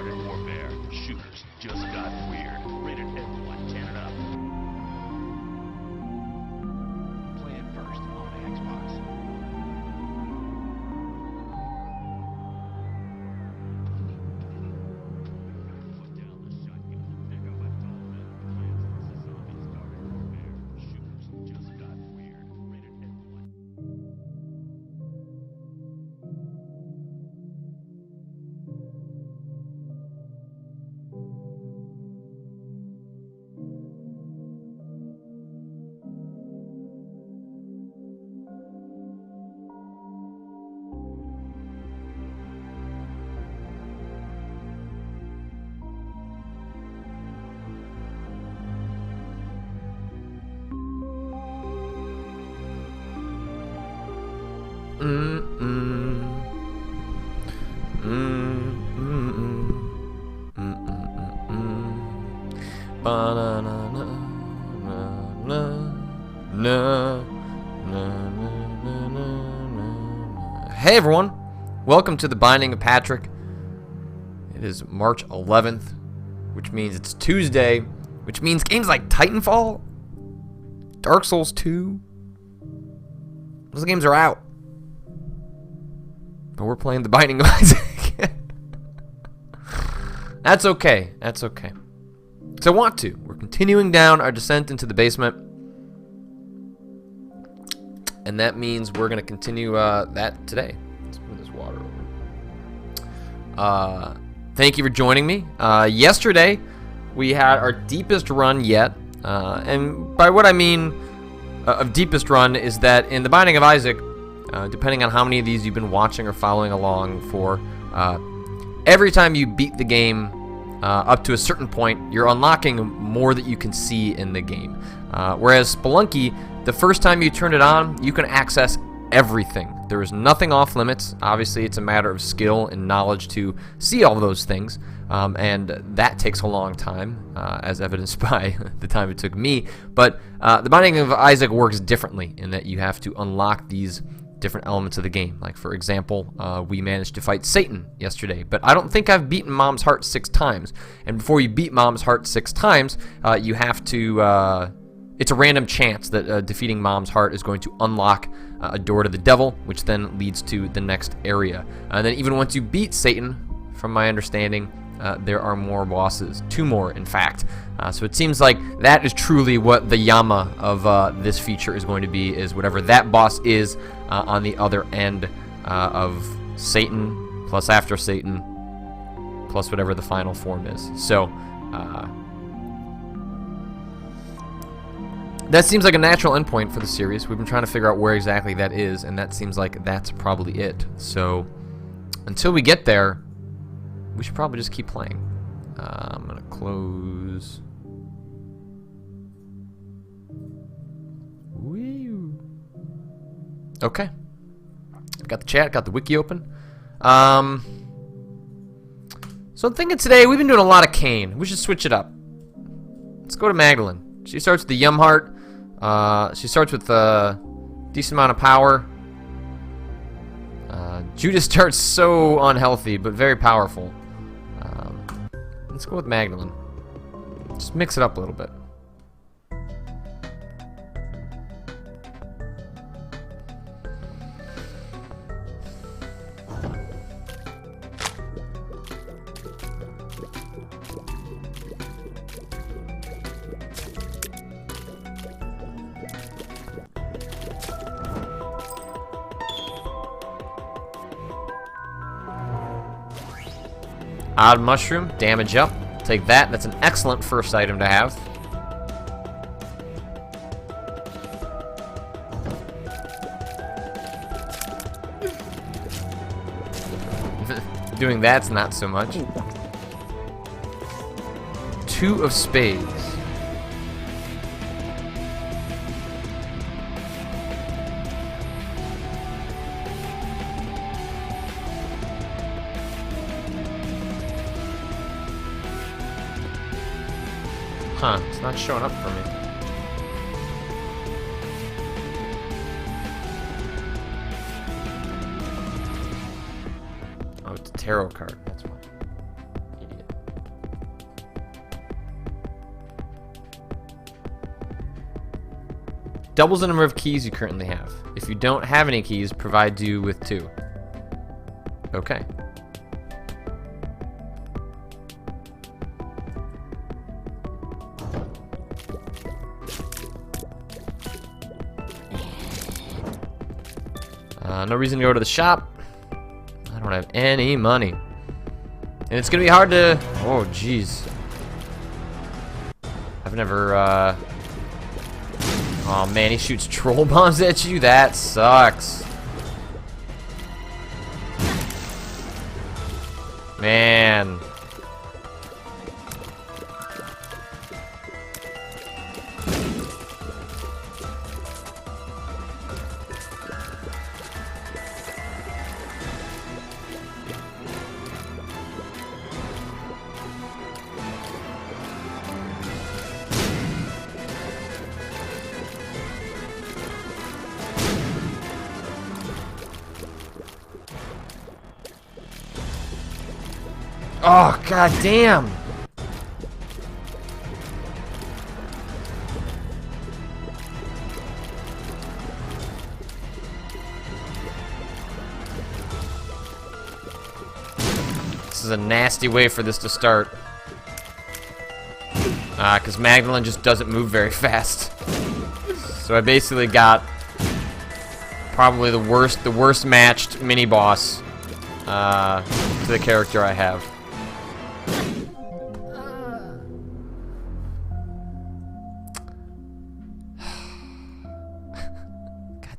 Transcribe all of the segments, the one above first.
started warfare. Shooters just got weird. Rated M1, 10 and up. Play it first on Xbox. Put down the shotgun. Pick up a tall man. Plants vs. Zombies started warfare. Shooters just got weird. Rated M1. Hey everyone, welcome to the Binding of Patrick. It is March 11th, which means it's Tuesday, which means games like Titanfall, Dark Souls 2, those games are out. But we're playing the Binding of Isaac. That's okay. That's okay. Because I want to. We're continuing down our descent into the basement. And that means we're going to continue that today. Let's move this water over. Thank you for joining me. Yesterday, we had our deepest run yet. And by what I mean of deepest run is that in the Binding of Isaac, depending on how many of these you've been watching or following along for, every time you beat the game up to a certain point, you're unlocking more that you can see in the game. Whereas Spelunky, the first time you turn it on, you can access everything. There is nothing off limits. Obviously, it's a matter of skill and knowledge to see all those things, and that takes a long time, as evidenced by the time it took me. But the Binding of Isaac works differently in that you have to unlock these different elements of the game. Like, for example, we managed to fight Satan yesterday, but I don't think I've beaten Mom's Heart 6 times. And before you beat Mom's Heart 6 times, you have to... it's a random chance that defeating Mom's Heart is going to unlock a door to the devil, which then leads to the next area. And then even once you beat Satan, from my understanding, there are more bosses. 2 more, in fact. So it seems like that is truly what the Yama of this feature is going to be, is whatever that boss is on the other end of Satan, plus after Satan, plus whatever the final form is. So, that seems like a natural endpoint for the series. We've been trying to figure out where exactly that is, and that seems like that's probably it. So, until we get there, we should probably just keep playing. I'm going to close. Woo. Okay. Got the chat, got the wiki open. So I'm thinking today, we've been doing a lot of Cain. We should switch it up. Let's go to Magdalene. She starts with the Yum Heart. She starts with a decent amount of power. Judas starts so unhealthy, but very powerful. Let's go with Magdalene. Just mix it up a little bit. Odd mushroom, damage up. Take that. That's an excellent first item to have. Doing that's not so much. 2 of spades. Huh, it's not showing up for me. Oh, it's a tarot card, that's why. Idiot. doubles the number of keys you currently have. If you don't have any keys, provide you with 2. Okay. No reason to go to the shop. I don't have any money. And it's gonna be hard to... Oh, jeez. I've never, Oh, man, he shoots troll bombs at you? That sucks. Man. Oh, god damn! This is a nasty way for this to start. Because Magdalene just doesn't move very fast. So I basically got probably the worst matched mini-boss to the character I have.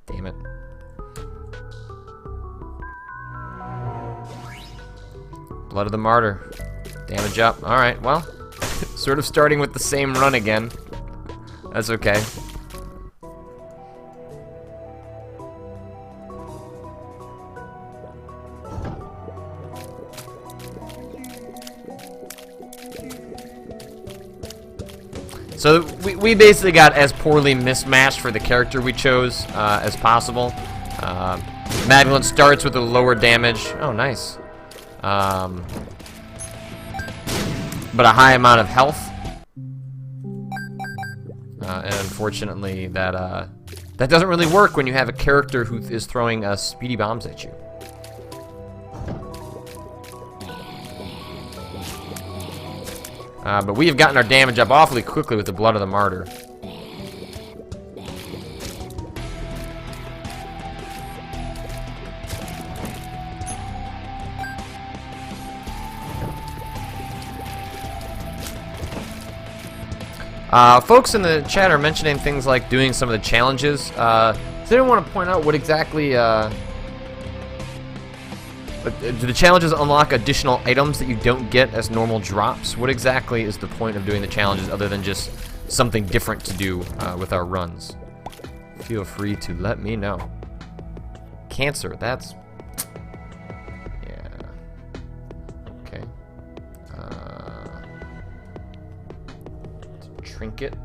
Damn it. Blood of the Martyr. Damage up. Alright, well. Sort of starting with the same run again. That's okay. So we basically got as poorly mismatched for the character we chose as possible. Magdalene starts with a lower damage. Oh, nice. But a high amount of health. And unfortunately, that doesn't really work when you have a character who is throwing speedy bombs at you. But we have gotten our damage up awfully quickly with the Blood of the Martyr. Folks in the chat are mentioning things like doing some of the challenges. Does anyone want to point out what exactly... do the challenges unlock additional items that you don't get as normal drops? What exactly is the point of doing the challenges other than just something different to do with our runs? Feel free to let me know. Cancer, that's... Yeah. Okay. Trinket.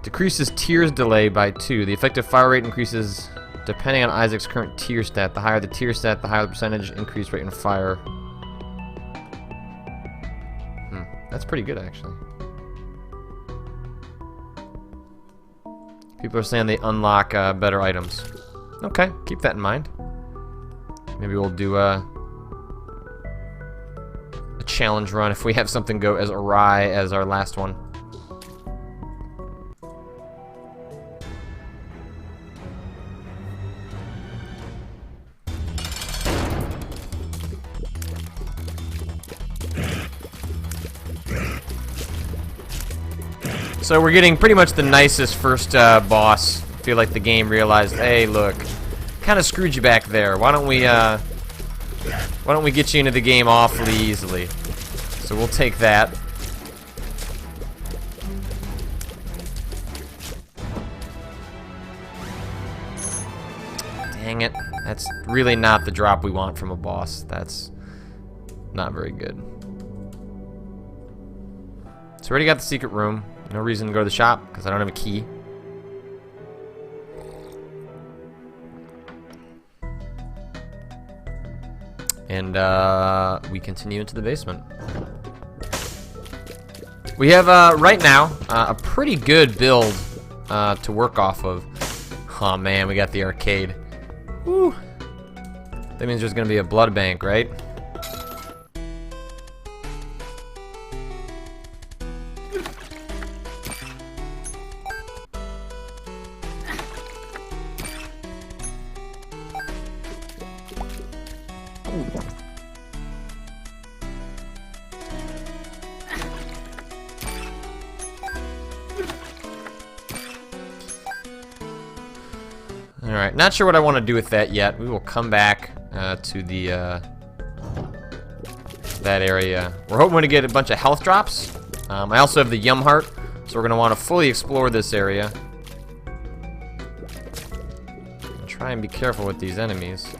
Decreases tears delay by 2. The effective fire rate increases depending on Isaac's current tier stat. The higher the tier stat, the higher the percentage increase rate in fire. That's pretty good, actually. People are saying they unlock better items. Okay, keep that in mind. Maybe we'll do a challenge run if we have something go as awry as our last one. So we're getting pretty much the nicest first boss. I feel like the game realized, hey, look, kind of screwed you back there. Why don't we get you into the game awfully easily? So we'll take that. Dang it. That's really not the drop we want from a boss. That's not very good. So we already got the secret room. No reason to go to the shop, because I don't have a key. And we continue into the basement. We have, right now, a pretty good build to work off of. Oh man, we got the arcade. Woo. That means there's gonna be a blood bank, right? Alright, not sure what I want to do with that yet. We will come back to the that area. We're hoping to get a bunch of health drops. I also have the Yum Heart, so we're going to want to fully explore this area. Try and be careful with these enemies.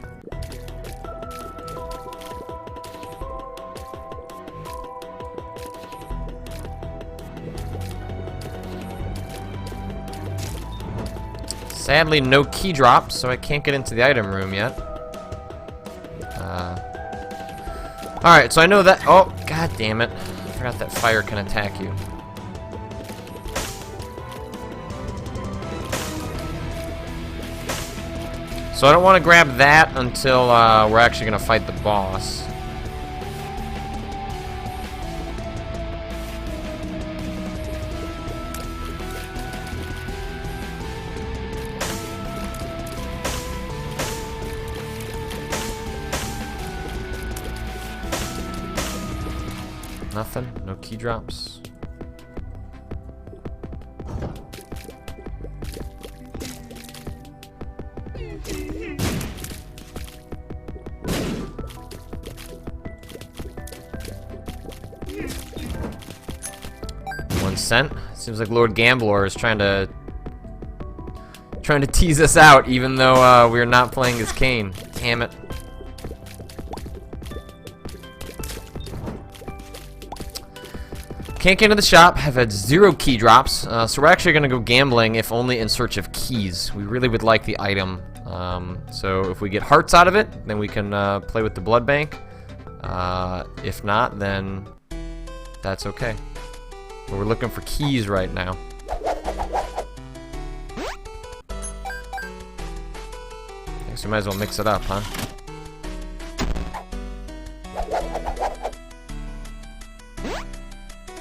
Sadly, no key drops, so I can't get into the item room yet. Alright, so I know that... Oh, god damn it. I forgot that fire can attack you. So I don't want to grab that until we're actually going to fight the boss. Nothing? No key drops? $1. Seems like Lord Gamblor is trying to tease us out, even though we're not playing as Cain. Damn it. Can't get into the shop, have had 0 key drops, so we're actually going to go gambling, if only in search of keys. We really would like the item, so if we get hearts out of it, then we can play with the blood bank. If not, then that's okay. But we're looking for keys right now. I guess we might as well mix it up, huh?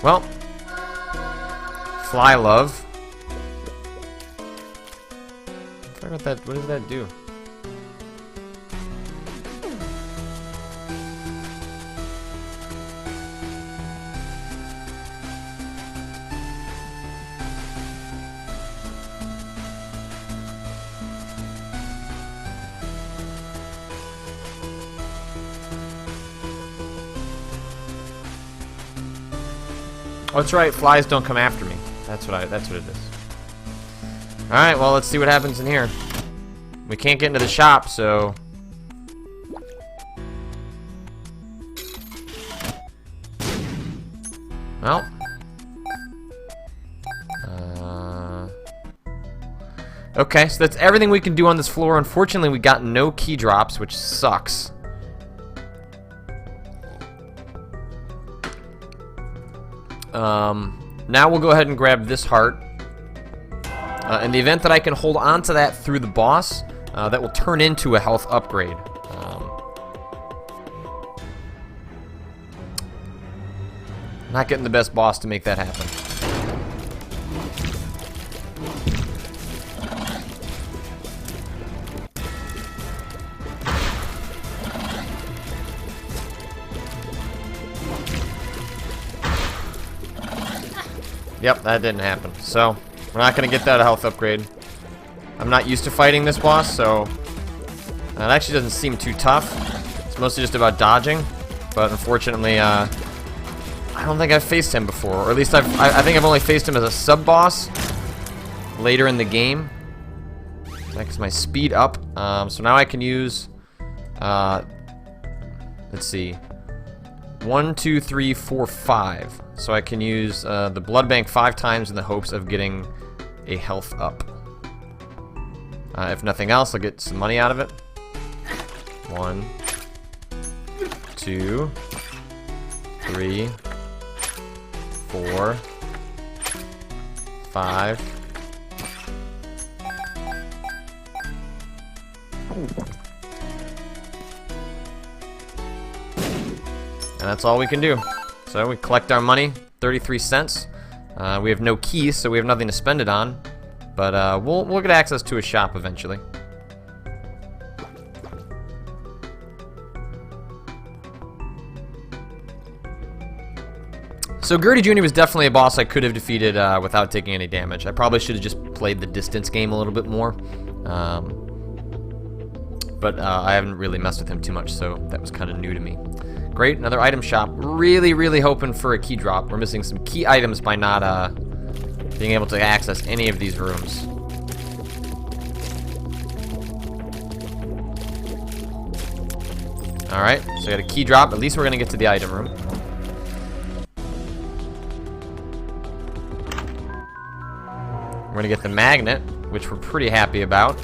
Well, fly love. I forgot that. What does that do? Oh, that's right. Flies don't come after me. That's what it is. All right. Well, let's see what happens in here. We can't get into the shop, so. Well. Okay, so that's everything we can do on this floor. Unfortunately, we got no key drops, which sucks. Now we'll go ahead and grab this heart. In the event that I can hold on to that through the boss, that will turn into a health upgrade. Not getting the best boss to make that happen. Yep, that didn't happen. So, we're not going to get that health upgrade. I'm not used to fighting this boss, so it actually doesn't seem too tough. It's mostly just about dodging, but unfortunately, I don't think I've faced him before, or at least I think I've only faced him as a sub-boss later in the game. That gets my speed up, so now I can use, let's see, 1, 2, 3, 4, 5. So I can use the blood bank 5 times in the hopes of getting a health up. If nothing else, I'll get some money out of it. 1, 2, 3, 4, 5. And that's all we can do. So we collect our money, 33 cents. We have no keys, so we have nothing to spend it on. But we'll get access to a shop eventually. So Gertie Jr. was definitely a boss I could have defeated without taking any damage. I probably should have just played the distance game a little bit more. But I haven't really messed with him too much, so that was kind of new to me. Great, another item shop. Really hoping for a key drop. We're missing some key items by not being able to access any of these rooms. Alright, so I got a key drop. At least we're gonna get to the item room. We're gonna get the magnet, which we're pretty happy about.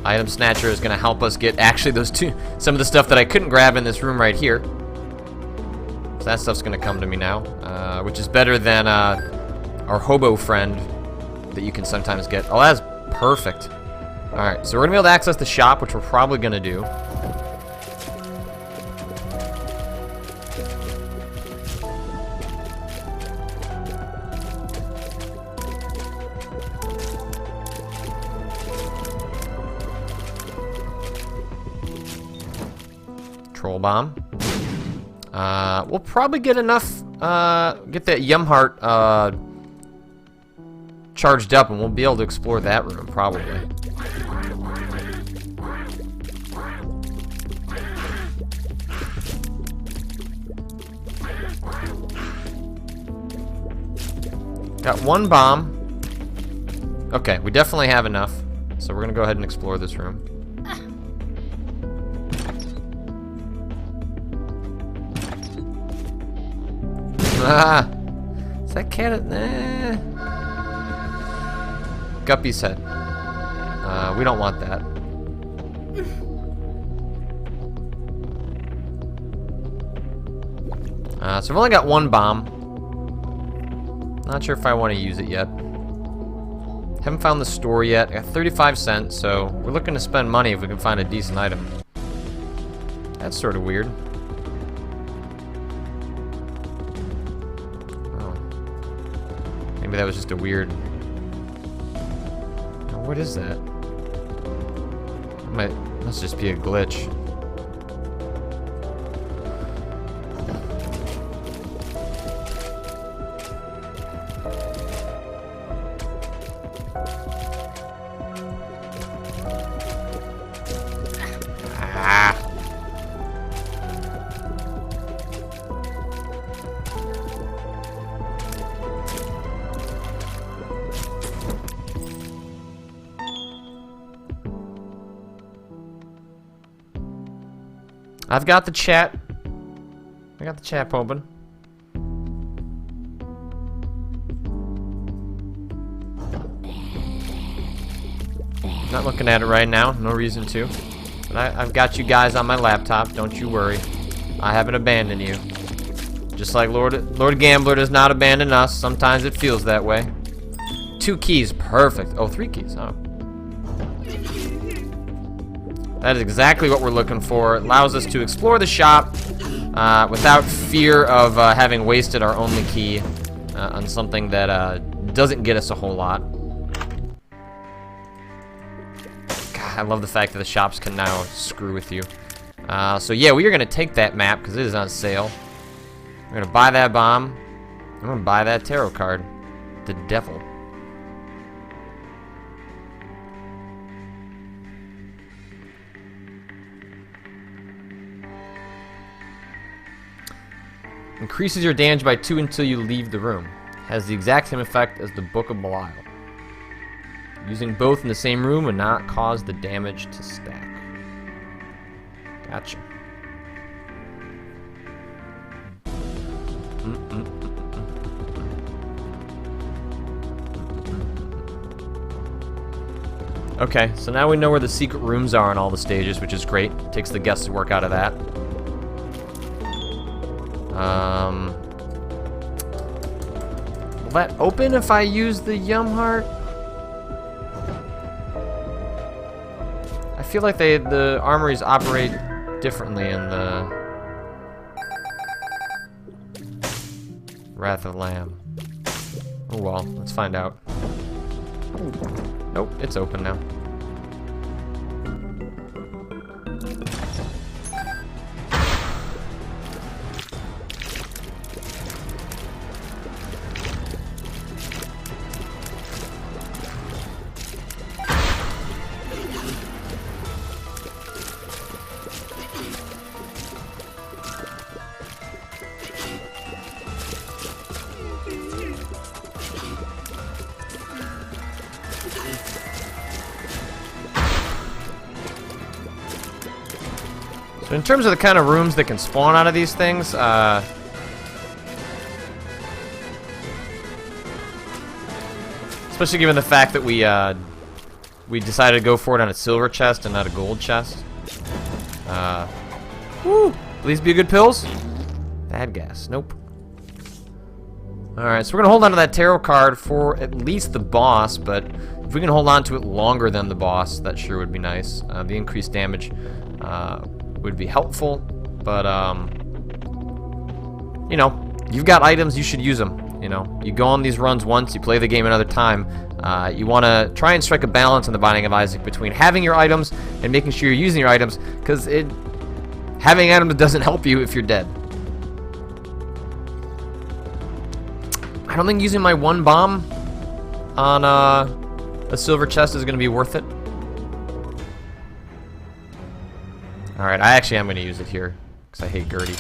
Item Snatcher is gonna help us get actually some of the stuff that I couldn't grab in this room right here. So that stuff's gonna come to me now, which is better than our hobo friend that you can sometimes get. Oh, that's perfect. Alright, so we're gonna be able to access the shop, which we're probably gonna do. Troll bomb. We'll probably get enough, get that Yum Heart charged up, and we'll be able to explore that room, probably. Got one bomb. Okay, we definitely have enough, so we're gonna go ahead and explore this room. Ah, is that cat? Nah. Guppy's head. We don't want that. So I've only got one bomb. Not sure if I want to use it yet. Haven't found the store yet. I got 35 cents, so we're looking to spend money if we can find a decent item. That's sort of weird. Maybe that was just a weird... Oh, what is that? Must just be a glitch. Ah. I've got the chat. I got the chat open. Not looking at it right now. No reason to. But I've got you guys on my laptop. Don't you worry. I haven't abandoned you. Just like Lord Gamblor does not abandon us. Sometimes it feels that way. 2 keys. Perfect. Oh, 3 keys. Oh. That is exactly what we're looking for. It allows us to explore the shop without fear of having wasted our only key on something that doesn't get us a whole lot. God, I love the fact that the shops can now screw with you. So yeah, we are going to take that map because it is on sale. We're going to buy that bomb. I'm going to buy that tarot card. The devil. Increases your damage by 2 until you leave the room. Has the exact same effect as the Book of Belial. Using both in the same room would not cause the damage to stack. Gotcha. Okay, so now we know where the secret rooms are in all the stages, which is great. Takes the guesswork out of that. Will that open if I use the Yum Heart? I feel like the armories operate differently in the Wrath of Lamb. Oh well, let's find out. Nope, it's open now. So in terms of the kind of rooms that can spawn out of these things, especially given the fact that we decided to go for it on a silver chest and not a gold chest. Woo! Please be good pills. Bad gas. Nope. Alright, so we're going to hold on to that tarot card for at least the boss, but if we can hold on to it longer than the boss, that sure would be nice. The increased damage would be helpful, but you know, you've got items, you should use them. You know, you go on these runs once, you play the game another time. You want to try and strike a balance in the Binding of Isaac between having your items and making sure you're using your items, because having items doesn't help you if you're dead. I don't think using my one bomb on a silver chest is going to be worth it. Alright, I actually am going to use it here, because I hate Gertie.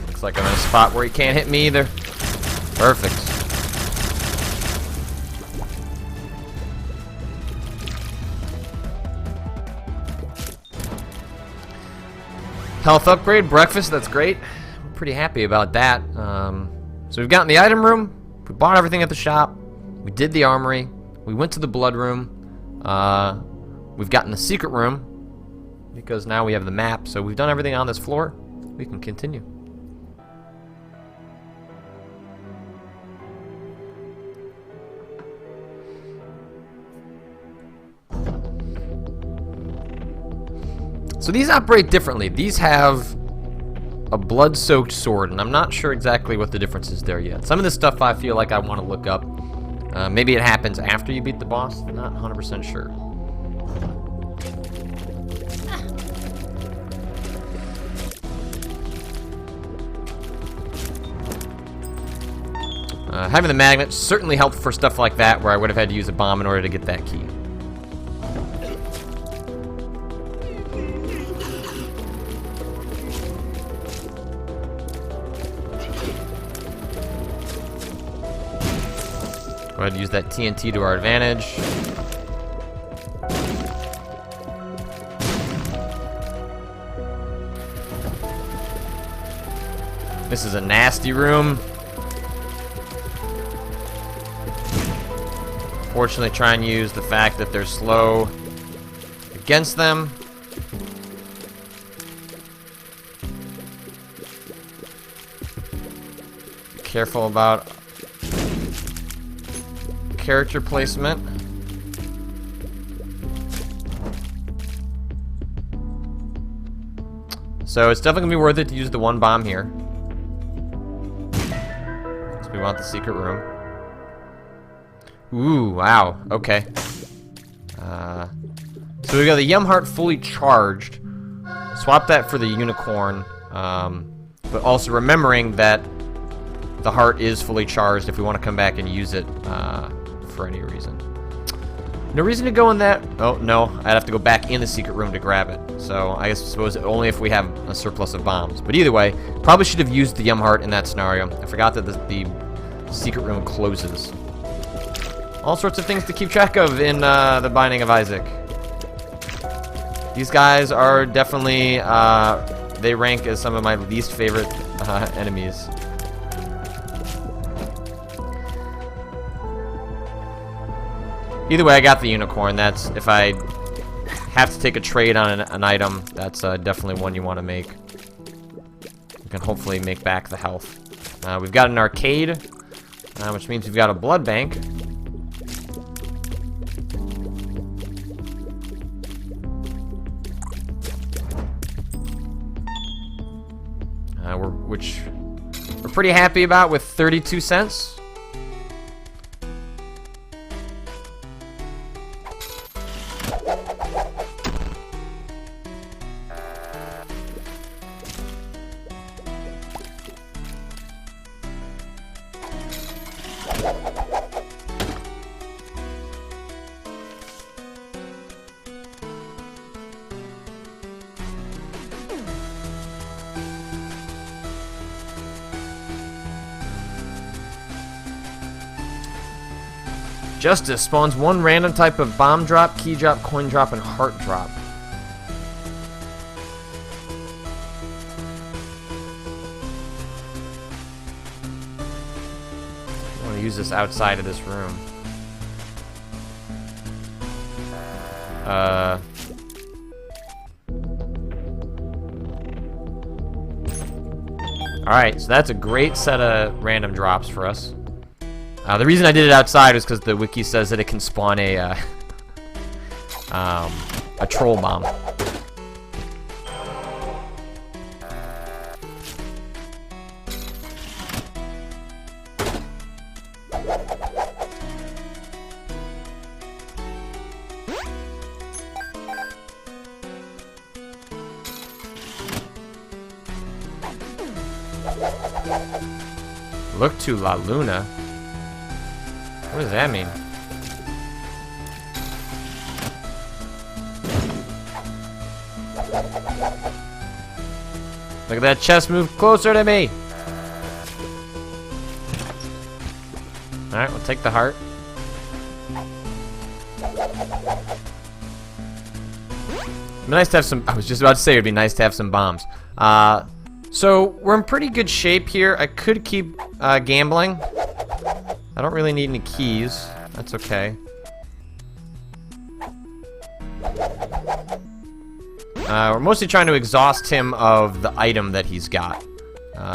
Looks like I'm in a spot where he can't hit me either. Perfect. Health upgrade, breakfast, that's great. I'm pretty happy about that. So we've gotten the item room, we bought everything at the shop, we did the armory, we went to the blood room, we've gotten the secret room, because now we have the map, so we've done everything on this floor. We can continue. So these operate differently. These have a blood-soaked sword, and I'm not sure exactly what the difference is there yet. Some of this stuff I feel like I want to look up. Maybe it happens after you beat the boss. Not 100% sure. Having the magnet certainly helped for stuff like that, where I would have had to use a bomb in order to get that key. Go ahead and use that TNT to our advantage. This is a nasty room. Fortunately, try and use the fact that they're slow against them. Be careful about character placement. So it's definitely gonna be worth it to use the one bomb here, because we want the secret room. Ooh, wow, okay. So we got the Yum Heart fully charged. Swap that for the unicorn, but also remembering that the heart is fully charged if we want to come back and use it for any reason. No reason to go in that. Oh, no. I'd have to go back in the secret room to grab it. So I suppose only if we have a surplus of bombs. But either way, probably should have used the Yum Heart in that scenario. I forgot that the secret room closes. All sorts of things to keep track of in the Binding of Isaac. These guys are definitely, they rank as some of my least favorite enemies. Either way, I got the unicorn. That's, if I have to take a trade on an item, that's definitely one you want to make. You can hopefully make back the health. We've got an arcade, which means we've got a blood bank. Which we're pretty happy about with 32 cents. Justice spawns one random type of bomb drop, key drop, coin drop, and heart drop. I want to use this outside of this room. Alright, so that's a great set of random drops for us. The reason I did it outside was because the wiki says that it can spawn a troll bomb. Look to La Luna. What does that mean? Look at that chest move closer to me. Alright, we'll take the heart. It'd be nice to have some. I was just about to say it'd be nice to have some bombs. So we're in pretty good shape here. I could keep gambling. I don't really need any keys. That's okay. We're mostly trying to exhaust him of the item that he's got.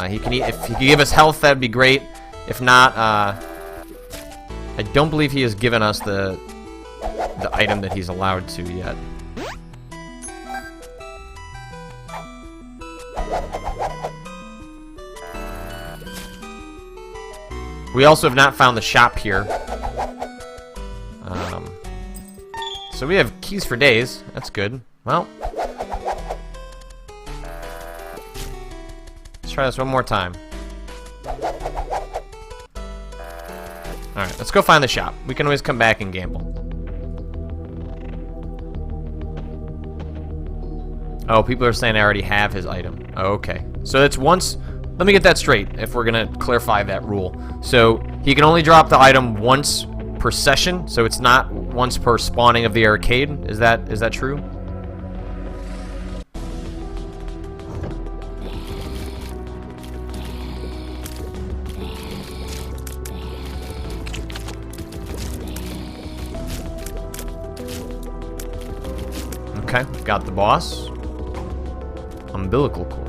He can eat, if he can give us health, that'd be great. If not, I don't believe he has given us the item that he's allowed to yet. We also have not found the shop here. So we have keys for days. That's good. Well, let's try this one more time. Alright, let's go find the shop. We can always come back and gamble. Oh, people are saying I already have his item. Oh, okay. So it's once... Let me get that straight, if we're gonna clarify that rule. So, he can only drop the item once per session, so it's not once per spawning of the arcade. Is that true? Okay, got the boss. Umbilical cord.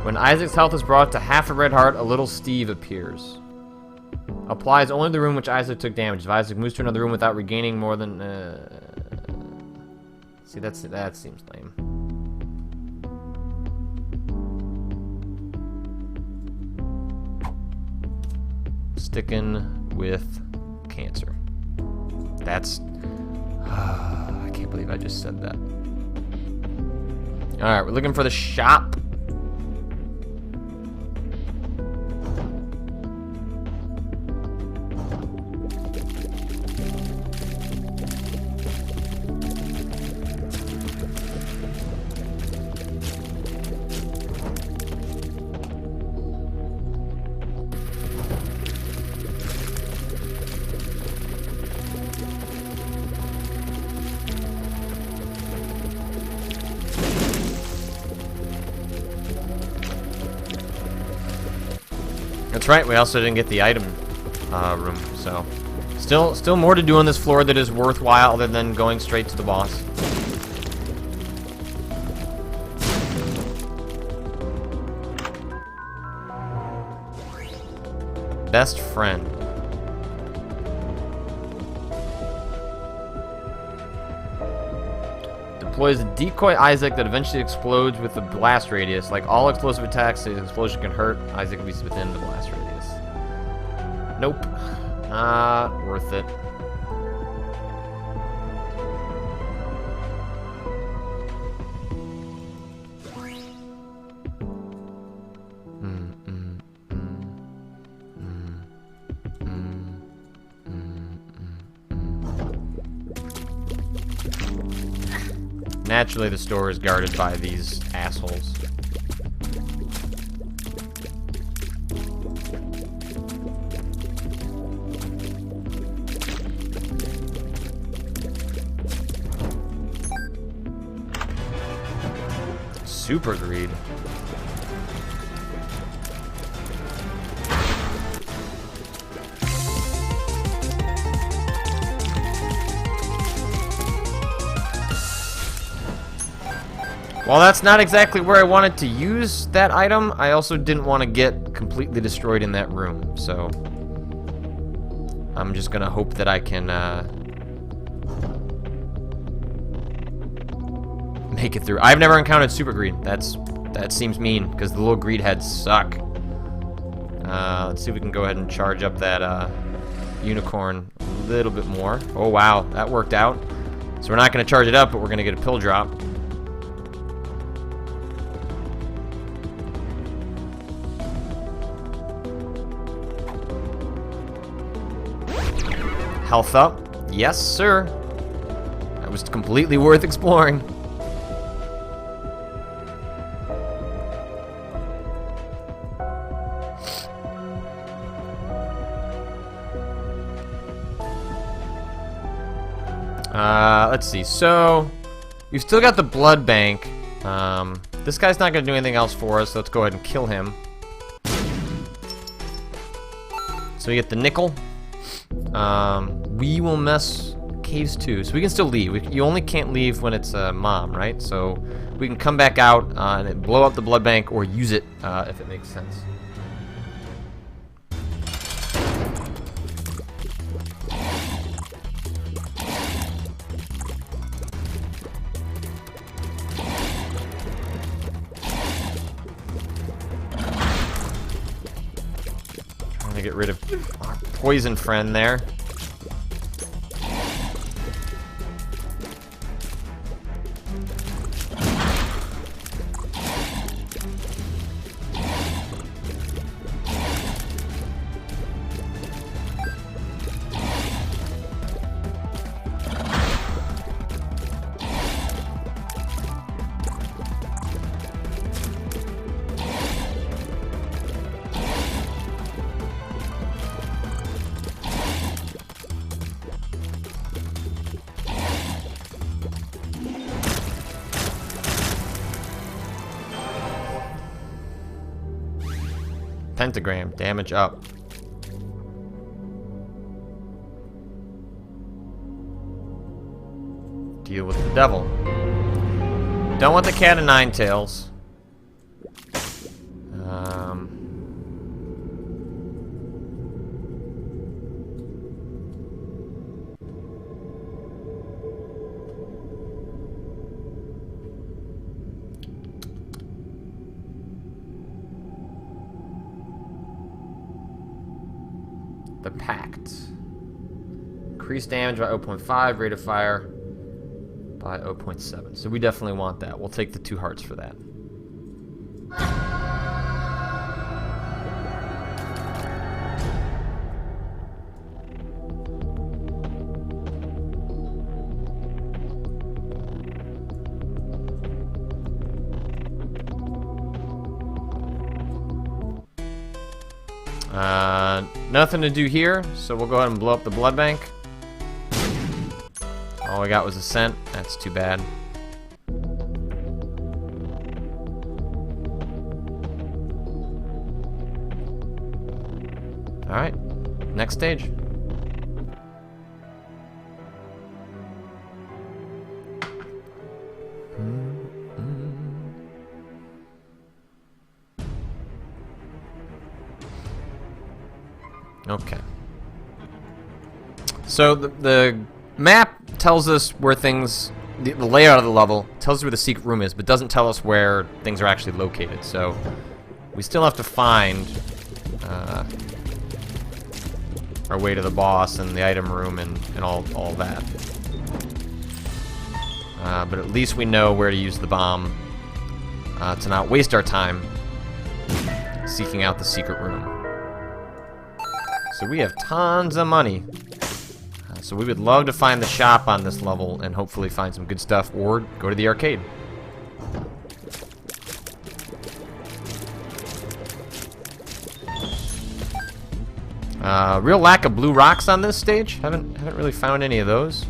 When Isaac's health is brought to half a red heart, a little Steve appears. Applies only to the room which Isaac took damage. If Isaac moves to another room without regaining more than... See, that seems lame. Sticking with cancer. That's... I can't believe I just said that. Alright, we're looking for the shop. That's right, we also didn't get the item room, so... Still more to do on this floor that is worthwhile other than going straight to the boss. Best friend. Deploys a decoy Isaac that eventually explodes with the blast radius. Like all explosive attacks, the explosion can hurt. Isaac will be within the blast radius. Nope. Not worth it. Naturally, the store is guarded by these assholes. Super greed. While that's not exactly where I wanted to use that item, I also didn't want to get completely destroyed in that room, so I'm just gonna hope that I can make it through. I've never encountered super greed. That seems mean, because the little greed heads suck. Let's see if we can go ahead and charge up that unicorn a little bit more. Oh wow, that worked out. So we're not gonna charge it up, but we're gonna get a pill drop. Health up. Yes, sir. That was completely worth exploring. Let's see. So, we've still got the blood bank. This guy's not going to do anything else for us, so let's go ahead and kill him. So we get the nickel. We will mess caves too, so we can still leave. You only can't leave when it's mom, right? So we can come back out and blow up the blood bank or use it if it makes sense. Trying to get rid of our poison friend there. Pentagram, damage up. Deal with the devil. Don't want the cat of nine tails. The Pact. Increase damage by 0.5, rate of fire by 0.7. So we definitely want that. We'll take the 2 hearts for that. Nothing to do here, so we'll go ahead and blow up the blood bank. All we got was a cent. That's too bad. Alright, next stage. Okay. So the map tells us where things, the layout of the level tells us where the secret room is, but doesn't tell us where things are actually located. So we still have to find our way to the boss and the item room and all that. But at least we know where to use the bomb to not waste our time seeking out the secret room. So we have tons of money. So we would love to find the shop on this level and hopefully find some good stuff or go to the arcade. Real lack of blue rocks on this stage. Haven't really found any of those.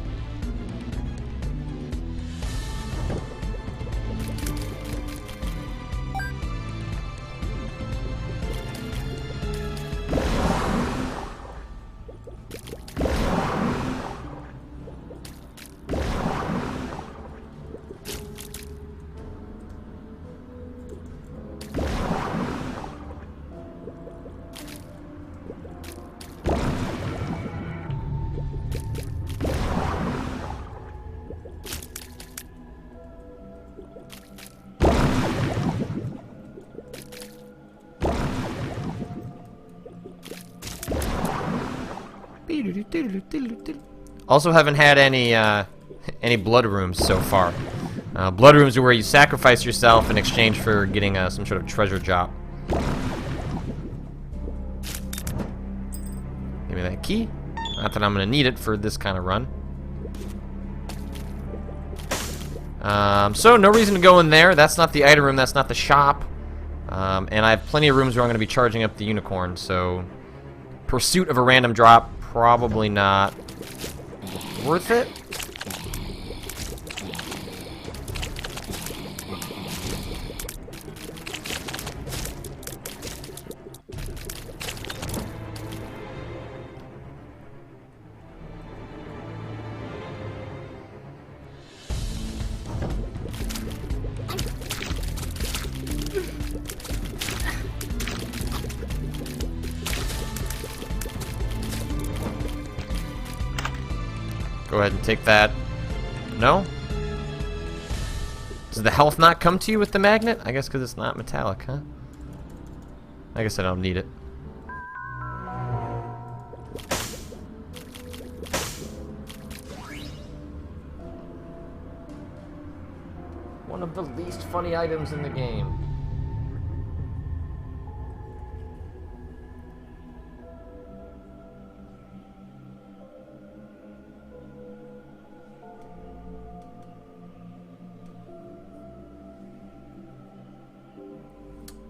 Also haven't had any blood rooms so far. Blood rooms are where you sacrifice yourself in exchange for getting some sort of treasure drop. Give me that key. Not that I'm gonna need it for this kind of run. So no reason to go in there. That's not the item room. That's not the shop. And I have plenty of rooms where I'm gonna be charging up the unicorn. So pursuit of a random drop, probably not worth it. Go ahead and take that. No? Does the health not come to you with the magnet? I guess because it's not metallic, huh? I guess I don't need it. One of the least funny items in the game.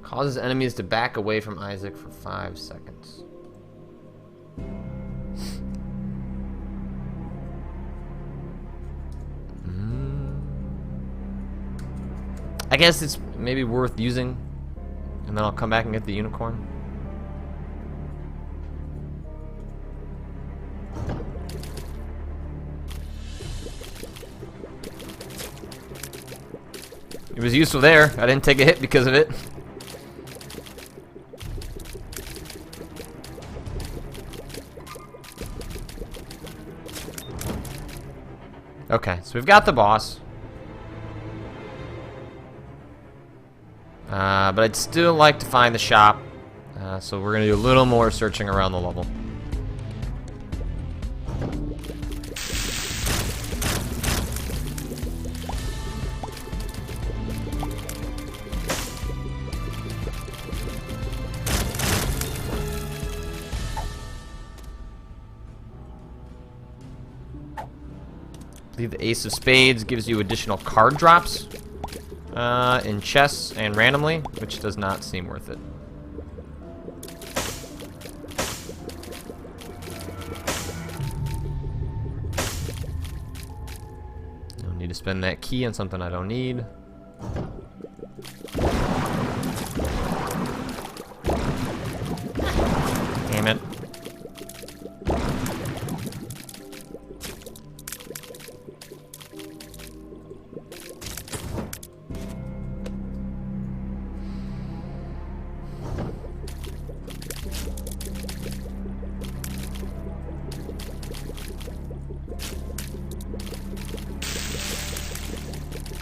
Causes enemies to back away from Isaac for 5 seconds. I guess it's maybe worth using, and then I'll come back and get the unicorn. It was useful there. I didn't take a hit because of it. Okay, so we've got the boss. But I'd still like to find the shop. So we're going to do a little more searching around the level. I believe the Ace of Spades gives you additional card drops in chests and randomly, which does not seem worth it. Don't need to spend that key on something I don't need. Damn it.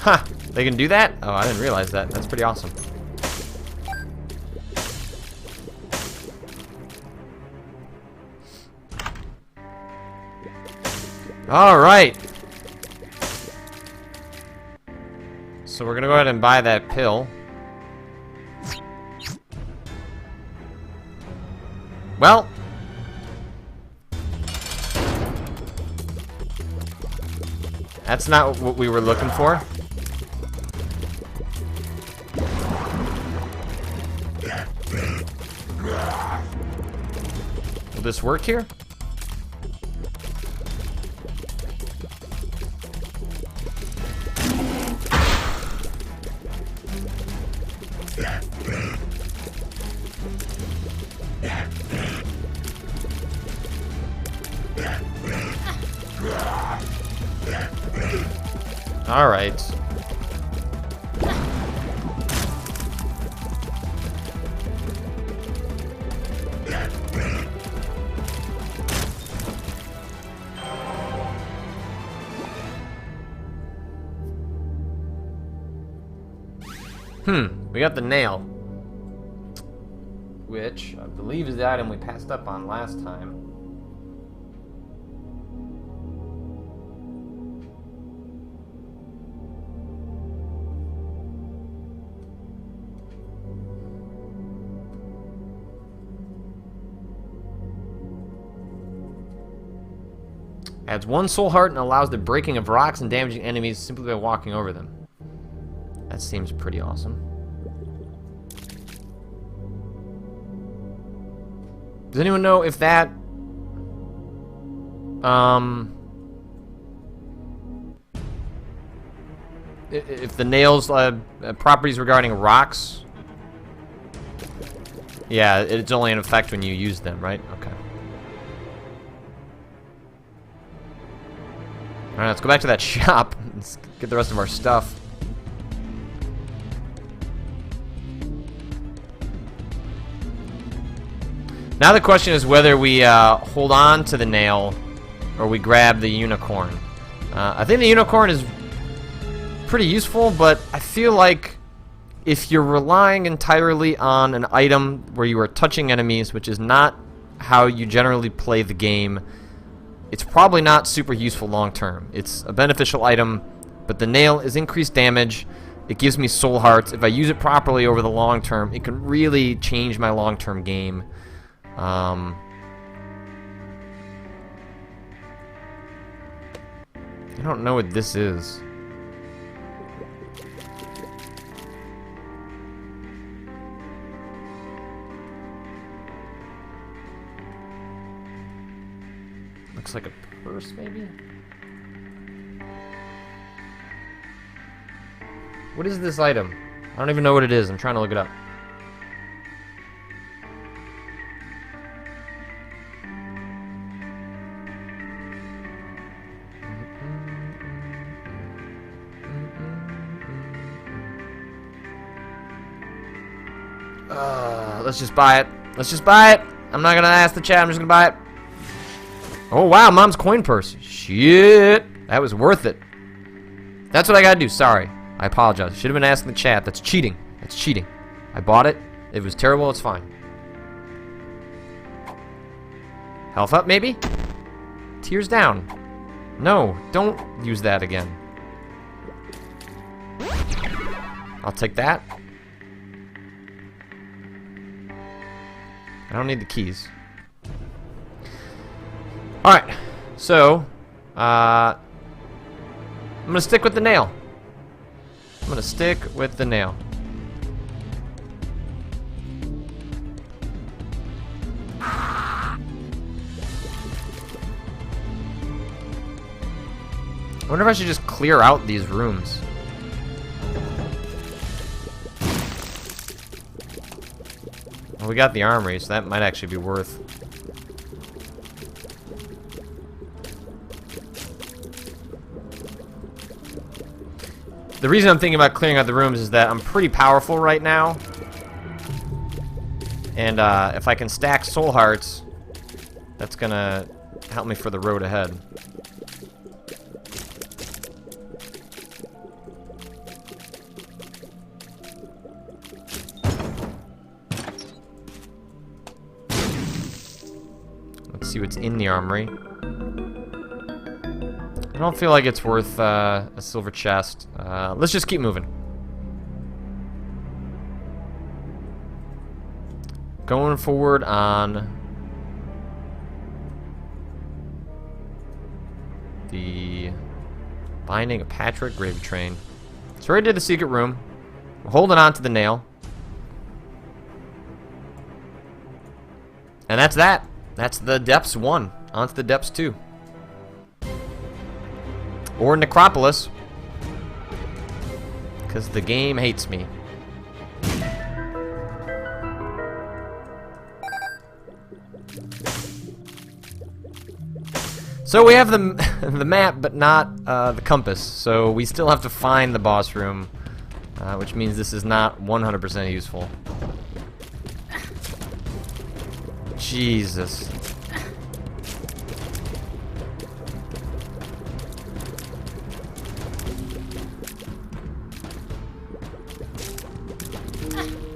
Huh, they can do that? Oh, I didn't realize that. That's pretty awesome. All right. So we're gonna go ahead and buy that pill. Well. That's not what we were looking for. Will this work here? All right. We got the nail, which I believe is the item we passed up on last time. Adds 1 soul heart and allows the breaking of rocks and damaging enemies simply by walking over them. That seems pretty awesome. Does anyone know if that if the nails properties regarding rocks? Yeah, it's only in effect when you use them, right? Okay. Alright, let's go back to that shop. Let's get the rest of our stuff. Now the question is whether we hold on to the nail or we grab the unicorn. I think the unicorn is pretty useful, but I feel like if you're relying entirely on an item where you are touching enemies, which is not how you generally play the game, it's probably not super useful long term. It's a beneficial item, but the nail is increased damage. It gives me soul hearts. If I use it properly over the long term, it can really change my long term game. I don't know what this is. Looks like a purse, maybe? What is this item? I don't even know what it is. I'm trying to look it up. Let's just buy it. Let's just buy it. I'm not gonna ask the chat. I'm just gonna buy it. Oh wow, mom's coin purse. Shit, that was worth it. That's what I gotta do. Sorry, I apologize. Should have been asking the chat. That's cheating. That's cheating. I bought it. It was terrible. It's fine. Health up, maybe. Tears down. No, don't use that again. I'll take that. I don't need the keys. Alright, so I'm gonna stick with the nail. I'm gonna stick with the nail. I wonder if I should just clear out these rooms. Well, we got the armory, so that might actually be worth. The reason I'm thinking about clearing out the rooms is that I'm pretty powerful right now. And if I can stack soul hearts, that's gonna help me for the road ahead. see what's in the armory. I don't feel like it's worth a silver chest. Let's just keep moving. Going forward on the Binding of Patrick Gravy Train. So right to the secret room. We're holding on to the nail. And that's that. That's the Depths 1. On to the Depths 2. Or Necropolis. Because the game hates me. So we have the map, but not the compass. So we still have to find the boss room, which means this is not 100% useful. Jesus.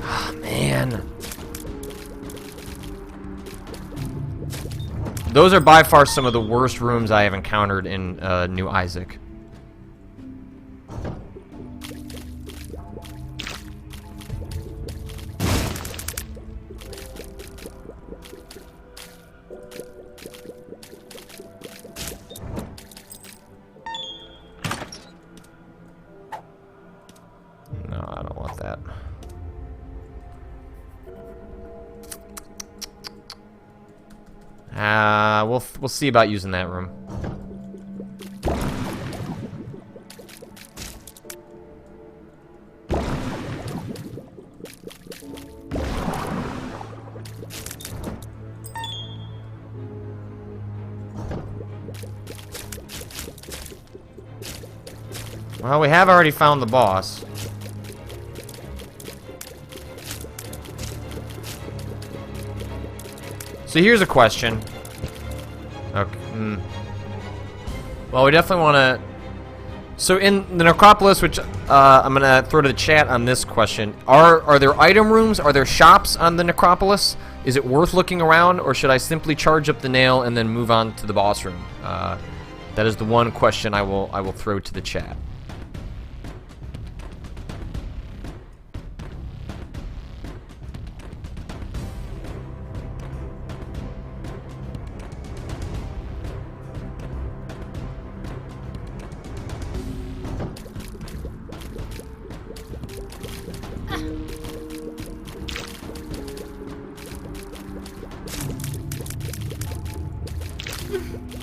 Ah, man. Those are by far some of the worst rooms I have encountered in New Isaac. No, I don't want that. We'll see about using that room. Well, we have already found the boss. So here's a question. Okay. Well, we definitely want to... So in the Necropolis, which I'm going to throw to the chat on this question, are there item rooms? Are there shops on the Necropolis? Is it worth looking around, or should I simply charge up the nail and then move on to the boss room? That is the one question I will throw to the chat.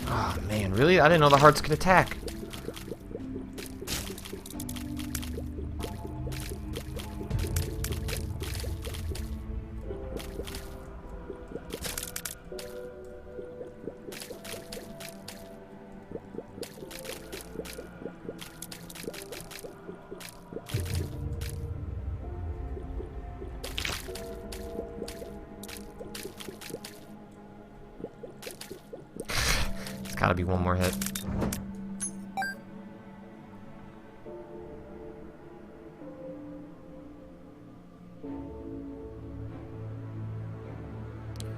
Oh man, really? I didn't know the hearts could attack. Gotta be one more hit.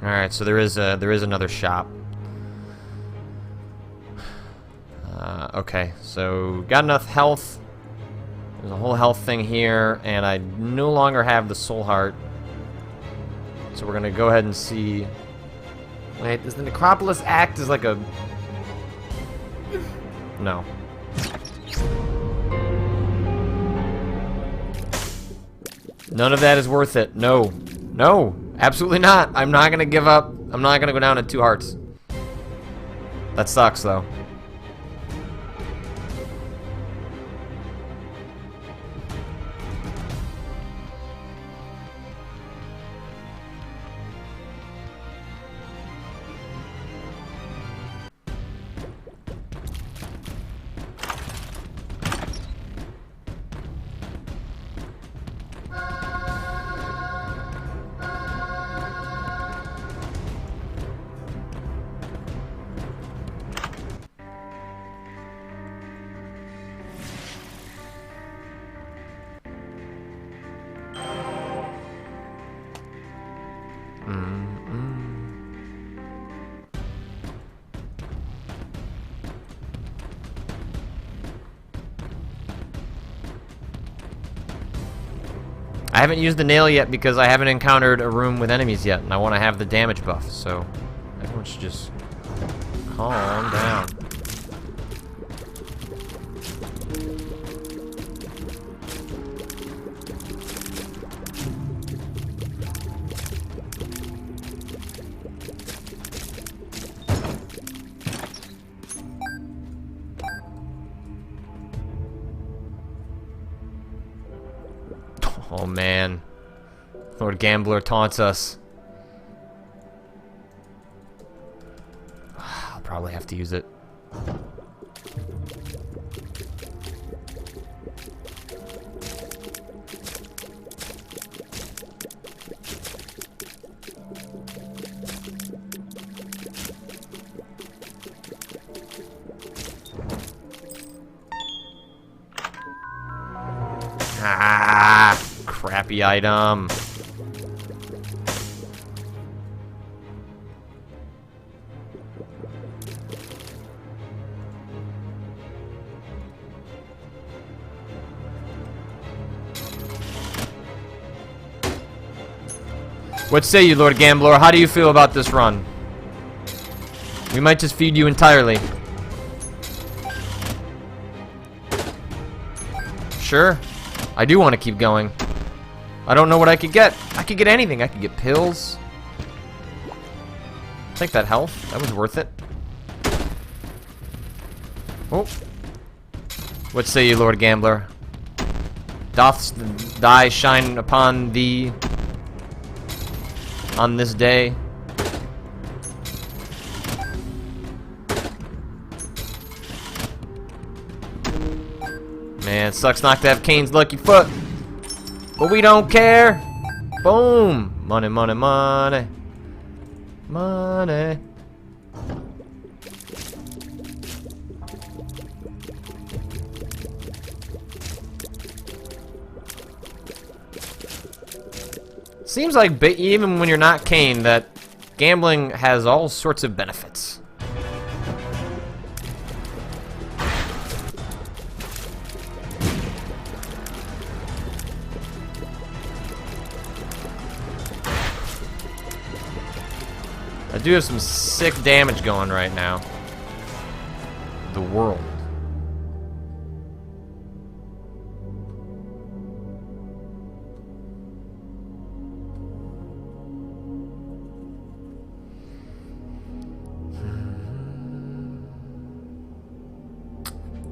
All right, so there is another shop. Okay, so got enough health. There's a whole health thing here, and I no longer have the soul heart. So we're gonna go ahead and see. Wait, does the Necropolis act as like a... No. None of that is worth it. No. No. Absolutely not. I'm not going to give up. I'm not going to go down to 2 hearts. That sucks, though. I haven't used the nail yet because I haven't encountered a room with enemies yet, and I want to have the damage buff, so everyone should just calm down. Oh man, Lord Gamblor taunts us. I'll probably have to use it. Ah, crappy item. What say you, Lord Gamblor? How do you feel about this run? We might just feed you entirely. Sure. I do want to keep going. I don't know what I could get. I could get anything. I could get pills. Take that health. That was worth it. Oh. What say you, Lord Gamblor? Doth thy shine upon thee on this day? Man, it sucks not to have Cain's lucky foot. But we don't care. Boom. Money, money, money. Money. Seems like even when you're not Cain, that gambling has all sorts of benefits. I do have some sick damage going right now. The world.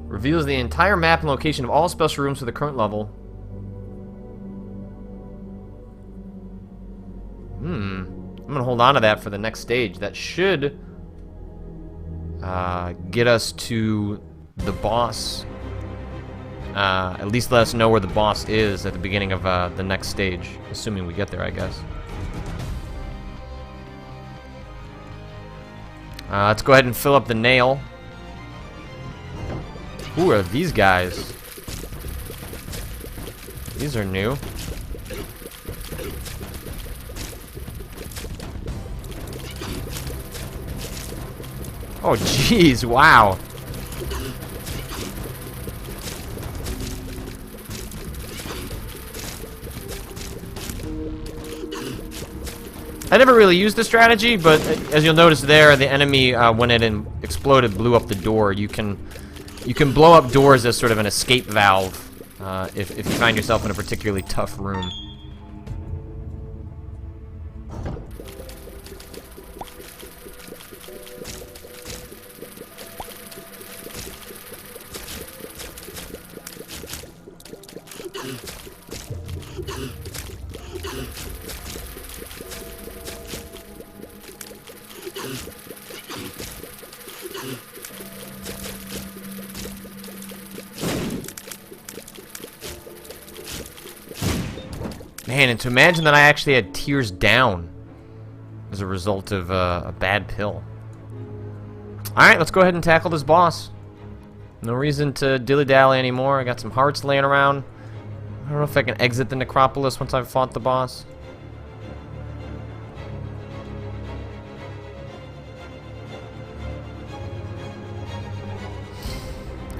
Reveals the entire map and location of all special rooms for the current level. I'm gonna hold on to that for the next stage. That should get us to the boss. At least let us know where the boss is at the beginning of the next stage, assuming we get there, I guess. Let's go ahead and fill up the nail. Who are these guys? These are new. Oh, jeez, wow. I never really used the strategy, but as you'll notice there, the enemy, when it exploded, blew up the door. You can blow up doors as sort of an escape valve if you find yourself in a particularly tough room. Man, and to imagine that I actually had tears down as a result of a bad pill. Alright, let's go ahead and tackle this boss. No reason to dilly-dally anymore. I got some hearts laying around. I don't know if I can exit the necropolis once I've fought the boss.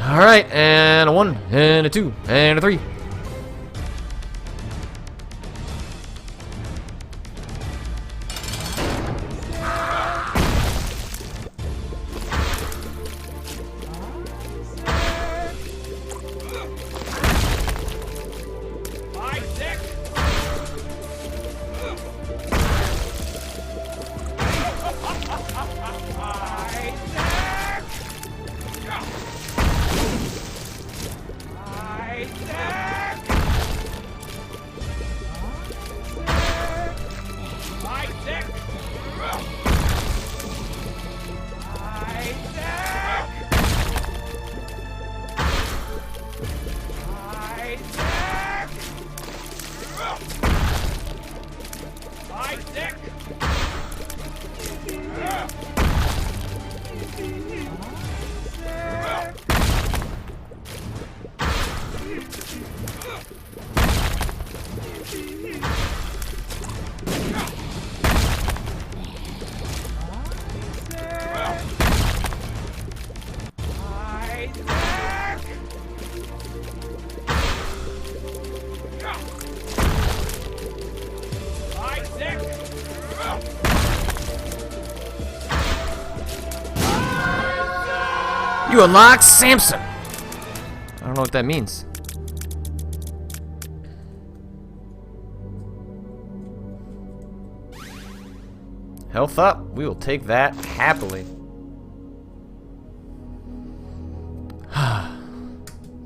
Alright, and a 1, and a 2, and a 3. You unlock Samson. I don't know what that means. Health up. We will take that happily.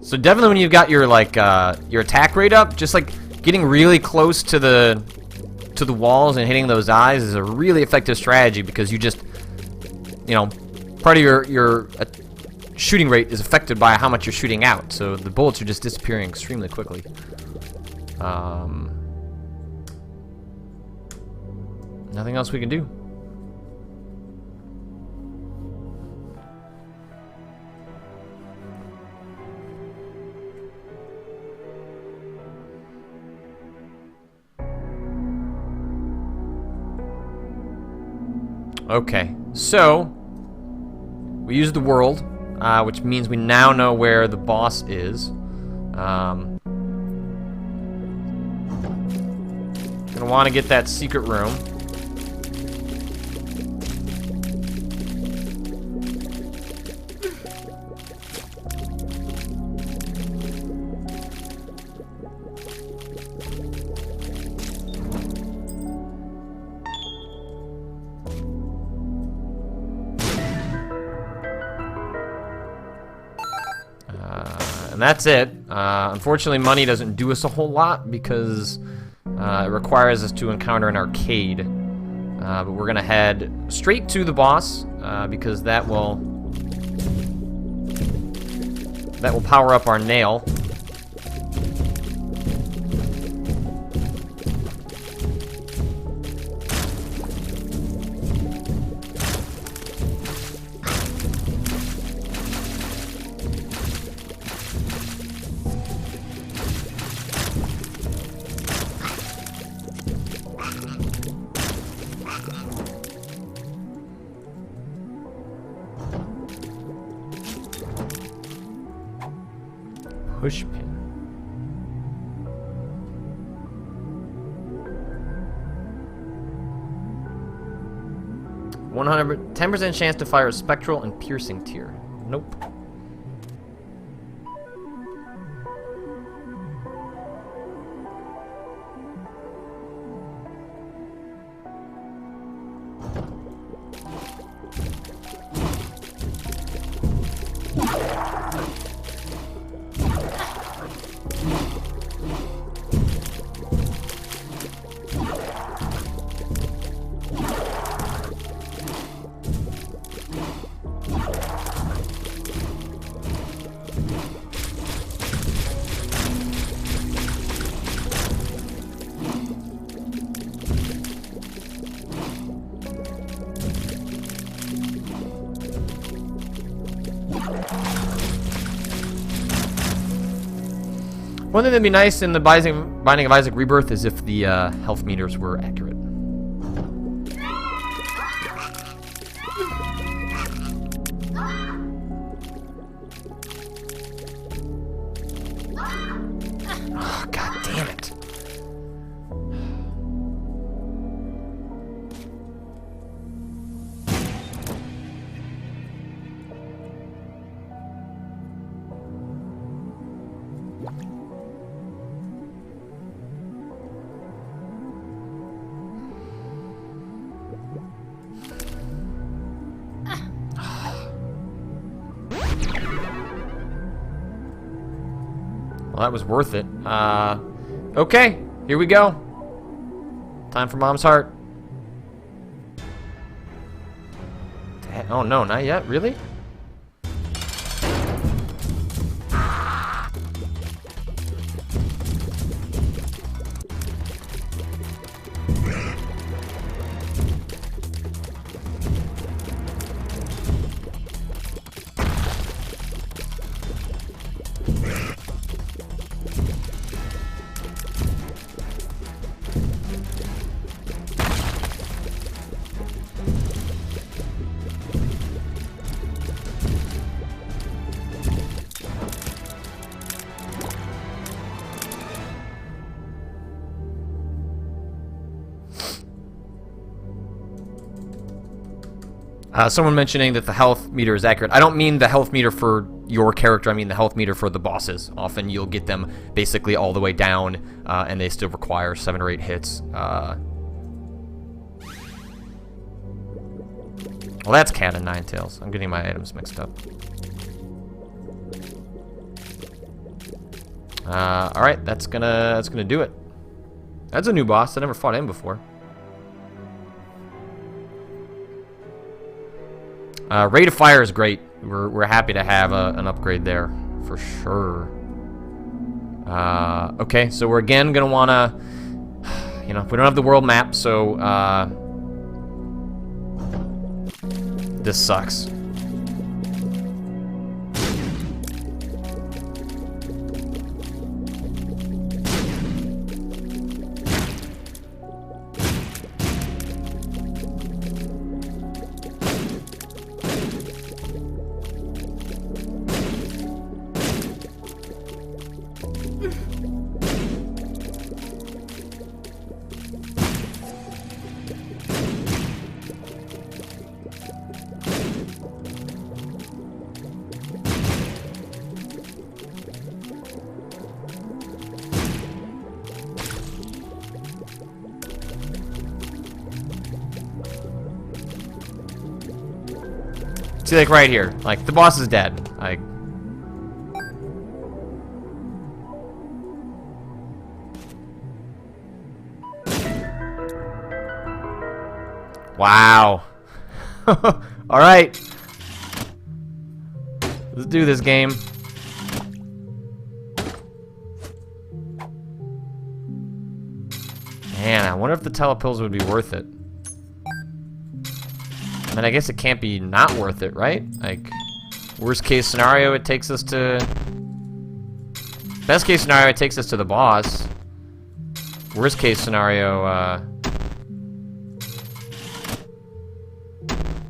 So definitely when you've got your your attack rate up, just like getting really close to the walls and hitting those eyes is a really effective strategy, because you just, you know, part of your shooting rate is affected by how much you're shooting out. So the bullets are just disappearing extremely quickly. Nothing else we can do. Okay, so we used the world, which means we now know where the boss is. Gonna want to get that secret room. And that's it. Unfortunately, money doesn't do us a whole lot, because it requires us to encounter an arcade. But we're gonna head straight to the boss, because that will power up our nail. Push pin. 10% chance to fire a spectral and piercing tier. Nope. One thing that'd be nice in the Binding of Isaac Rebirth is if the health meters were accurate. Oh, God damn it. Well, that was worth it. Okay, here we go. Time for Mom's heart. Oh no, not yet? Really? Someone mentioning that the health meter is accurate. I don't mean the health meter for your character. I mean the health meter for the bosses. Often you'll get them basically all the way down, and they still require 7 or 8 hits. Well, that's Cat and Ninetails. I'm getting my items mixed up. All right, that's gonna do it. That's a new boss. I never fought him before. Rate of fire is great. We're happy to have an upgrade there for sure. Okay, so we're again gonna wanna, you know, we don't have the world map, so this sucks. See, like right here, like the boss is dead. Like, wow. All right, let's do this game. Man, I wonder if the telepills would be worth it. I mean, I guess it can't be not worth it, right? Like, worst case scenario, it takes us to... Best case scenario, it takes us to the boss. Worst case scenario,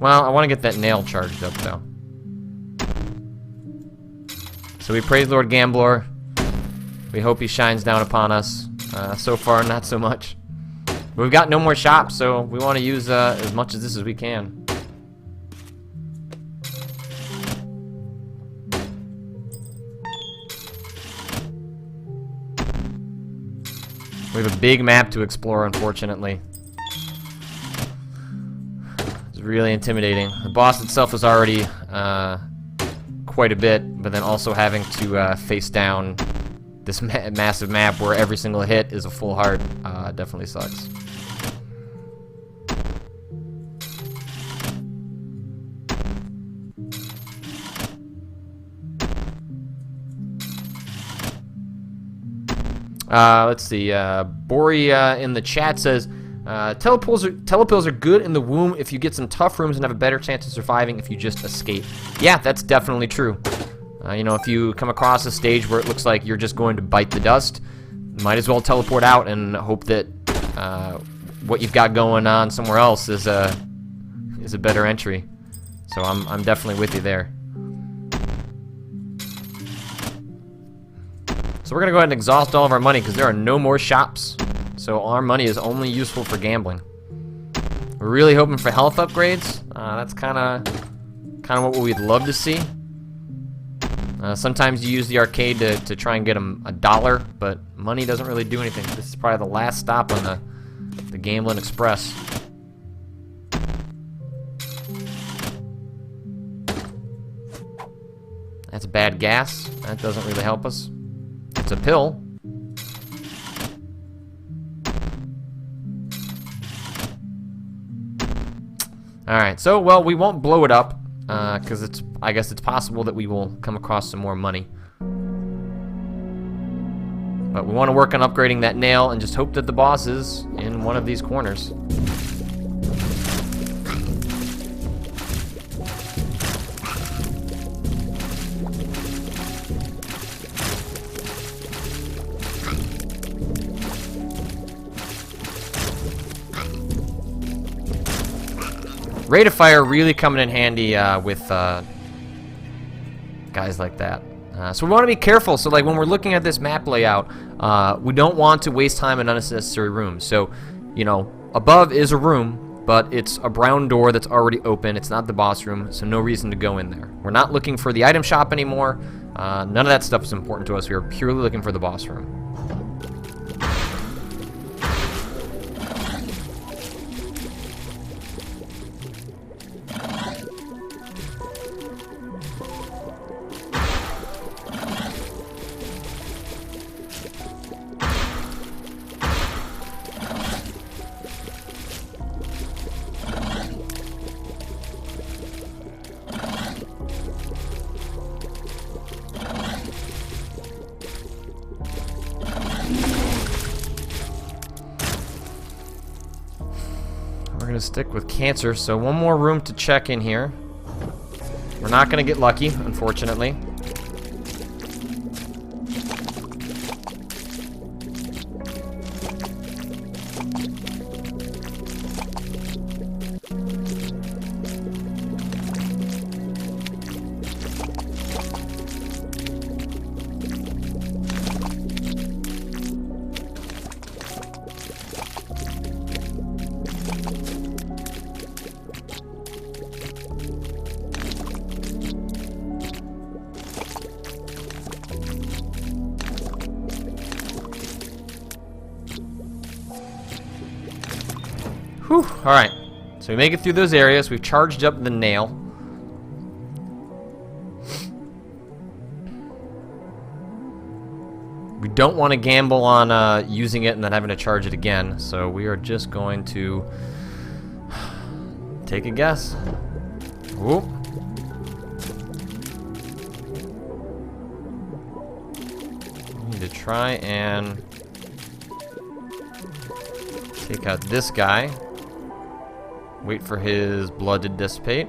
well, I want to get that nail charged up, though. So we praise Lord Gamblor. We hope he shines down upon us. So far, not so much. But we've got no more shops, so we want to use as much of this as we can. We have a big map to explore, unfortunately. It's really intimidating. The boss itself is already quite a bit, but then also having to face down this massive map where every single hit is a full heart definitely sucks. Let's see. Bori in the chat says, telepills are good in the womb if you get some tough rooms and have a better chance of surviving if you just escape. Yeah, that's definitely true. You know, if you come across a stage where it looks like you're just going to bite the dust, might as well teleport out and hope that what you've got going on somewhere else is a better entry. So I'm definitely with you there. So we're gonna go ahead and exhaust all of our money because there are no more shops. So our money is only useful for gambling. We're really hoping for health upgrades. That's kind of what we'd love to see. Sometimes you use the arcade to try and get them $1, but money doesn't really do anything. This is probably the last stop on the Gambling Express. That's bad gas. That doesn't really help us. It's a pill. Alright, so, well, we won't blow it up, because I guess it's possible that we will come across some more money. But we want to work on upgrading that nail and just hope that the boss is in one of these corners. Rate of fire really coming in handy with guys like that. So we want to be careful. So like when we're looking at this map layout, we don't want to waste time in unnecessary rooms. So, you know, above is a room. but it's a brown door that's already open. It's not the boss room, so no reason to go in there. We're not looking for the item shop anymore. None of that stuff is important to us. We are purely looking for the boss room. We're gonna stick with cancer, so one more room to check in here. We're not gonna get lucky, unfortunately. Whew, alright. So we make it through those areas. We've charged up the nail. We don't want to gamble on using it and then having to charge it again. So we are just going to take a guess. Whoop. We need to try and take out this guy. Wait for his blood to dissipate,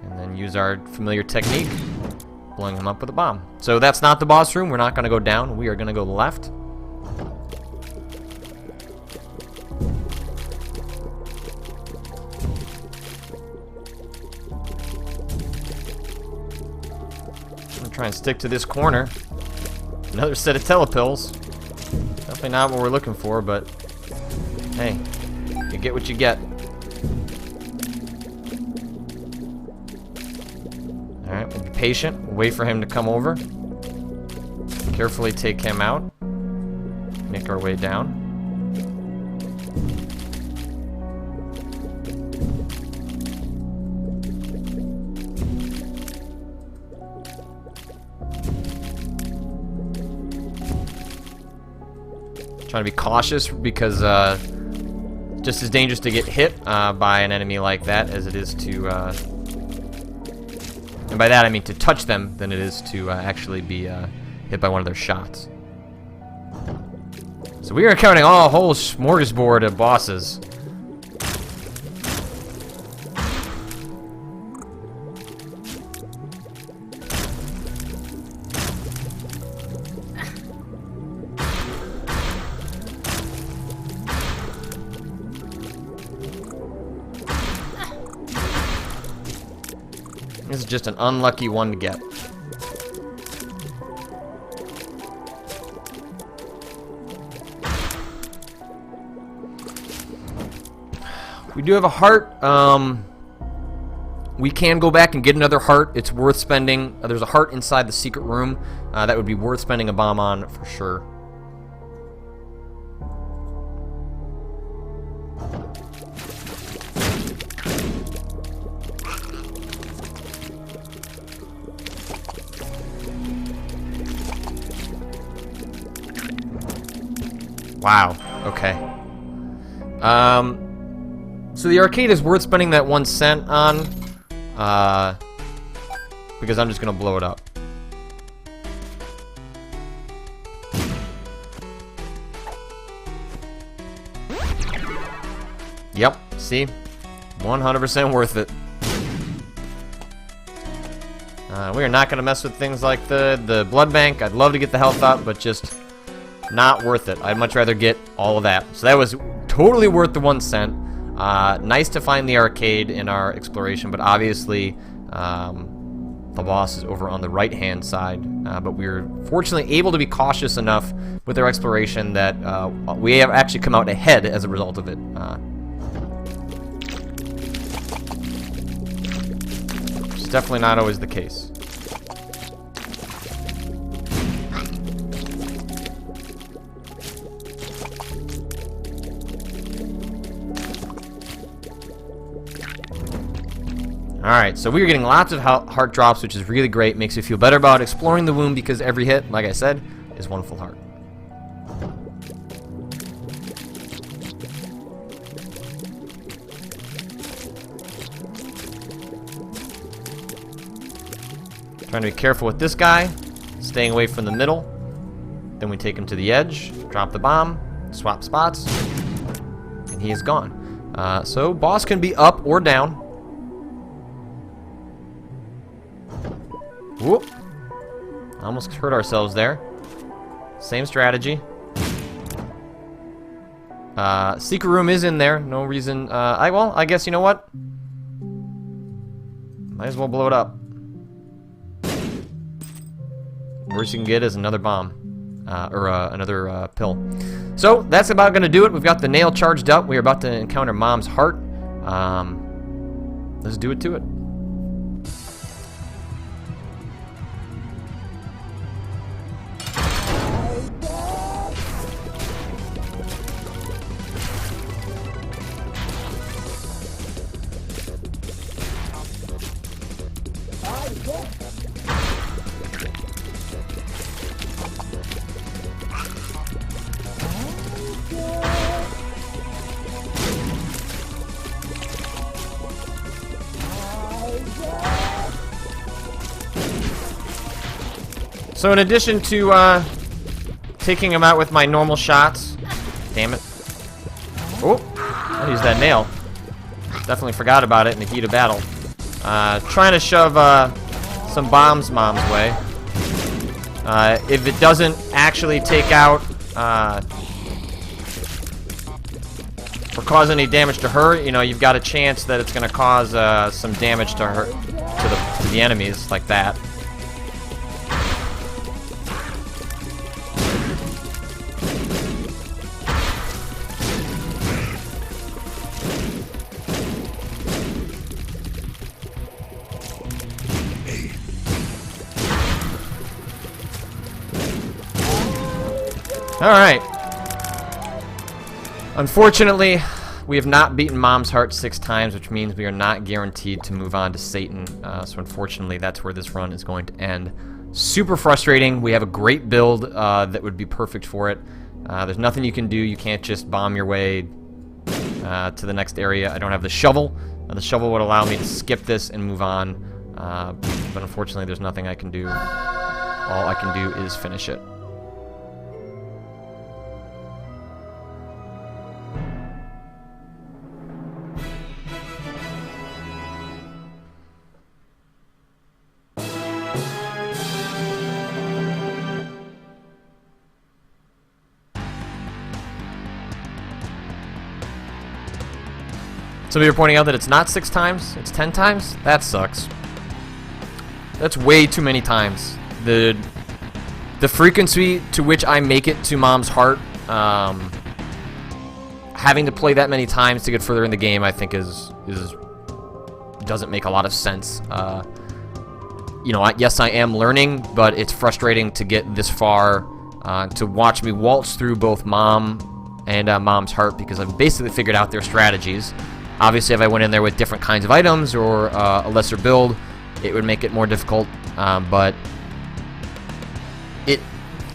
and then use our familiar technique, blowing him up with a bomb. So that's not the boss room. We're not going to go down. We are going to go left. I'm going to try and stick to this corner. Another set of telepills. Definitely not what we're looking for, but hey, you get what you get. Alright, we'll be patient. We'll wait for him to come over. Carefully take him out. Make our way down. Trying to be cautious because just as dangerous to get hit by an enemy like that as it is to and by that I mean to touch them than it is to actually be hit by one of their shots. So we are encountering a whole smorgasbord of bosses. This is just an unlucky one to get. We do have a heart. We can go back and get another heart. It's worth spending. There's a heart inside the secret room. That would be worth spending a bomb on for sure. Wow, okay. So the arcade is worth spending that 1 cent on, because I'm just gonna blow it up. Yep, see? 100% worth it. We are not gonna mess with things like the blood bank. I'd love to get the health up, but just not worth it. I'd much rather get all of that. So that was totally worth the 1 cent. Nice to find the arcade in our exploration, but obviously the boss is over on the right-hand side. But we were fortunately able to be cautious enough with our exploration that we have actually come out ahead as a result of it. definitely not always the case. Alright, so we are getting lots of heart drops, which is really great. Makes you feel better about exploring the womb because every hit, like I said, is one full heart. Trying to be careful with this guy, staying away from the middle. Then we take him to the edge, drop the bomb, swap spots, and he is gone. So boss can be up or down. Whoop. Almost hurt ourselves there. Same strategy. Secret room is in there. No reason. I guess you know what? Might as well blow it up. Worst you can get is another bomb. Another pill. So, that's about going to do it. We've got the nail charged up. We're about to encounter Mom's heart. Let's do it to it. So in addition to taking him out with my normal shots, damn it. Oh, I used that nail. Definitely forgot about it in the heat of battle. Trying to shove some bombs Mom's way. If it doesn't actually take out or cause any damage to her, you know, you've got a chance that it's going to cause some damage to her, to the enemies like that. Alright. Unfortunately, we have not beaten Mom's heart 6 times, which means we are not guaranteed to move on to Satan. So unfortunately, that's where this run is going to end. Super frustrating. We have a great build that would be perfect for it. There's nothing you can do. You can't just bomb your way to the next area. I don't have the shovel. The shovel would allow me to skip this and move on. But unfortunately, there's nothing I can do. All I can do is finish it. Some of you are pointing out that it's not 6 times, it's 10 times? That sucks. That's way too many times. The frequency to which I make it to Mom's heart, having to play that many times to get further in the game, I think doesn't make a lot of sense. You know, yes, I am learning, but it's frustrating to get this far, to watch me waltz through both Mom and Mom's heart, because I've basically figured out their strategies. Obviously, if I went in there with different kinds of items or a lesser build, it would make it more difficult, but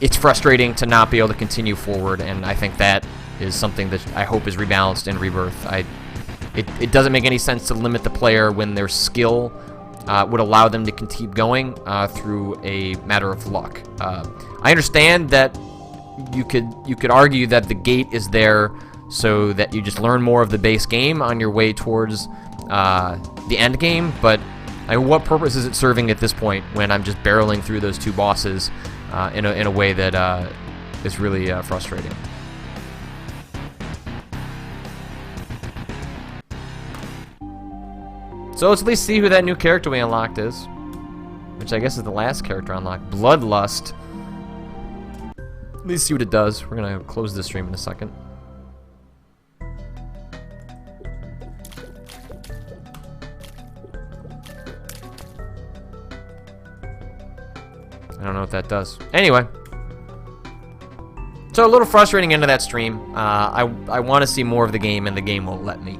it's frustrating to not be able to continue forward, and I think that is something that I hope is rebalanced in Rebirth. It doesn't make any sense to limit the player when their skill would allow them to keep going through a matter of luck. I understand that you could argue that the gate is there so that you just learn more of the base game on your way towards the end game, but what purpose is it serving at this point when I'm just barreling through those 2 bosses in a way that is really frustrating? So let's at least see who that new character we unlocked is, which I guess is the last character unlocked, Bloodlust. At least see what it does. We're gonna close this stream in a second. I don't know what that does. Anyway. So a little frustrating end of that stream. I want to see more of the game, and the game won't let me.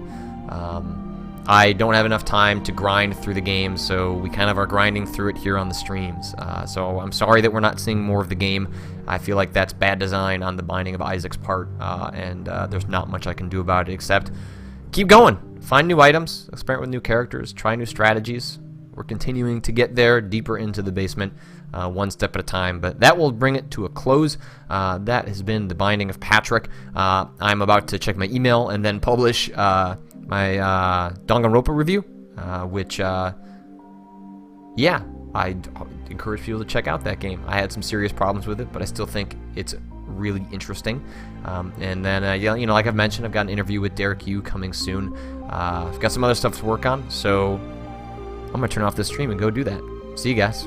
I don't have enough time to grind through the game, so we kind of are grinding through it here on the streams. So I'm sorry that we're not seeing more of the game. I feel like that's bad design on the Binding of Isaac's part, and there's not much I can do about it except keep going. Find new items, experiment with new characters, try new strategies. We're continuing to get there, deeper into the basement, one step at a time. But that will bring it to a close. That has been the Binding of Patrick. I'm about to check my email and then publish my Danganronpa review, which, yeah, I'd encourage people to check out that game. I had some serious problems with it, but I still think it's really interesting. And then, you know, like I've mentioned, I've got an interview with Derek Yu coming soon. I've got some other stuff to work on, so I'm going to turn off this stream and go do that. See you guys.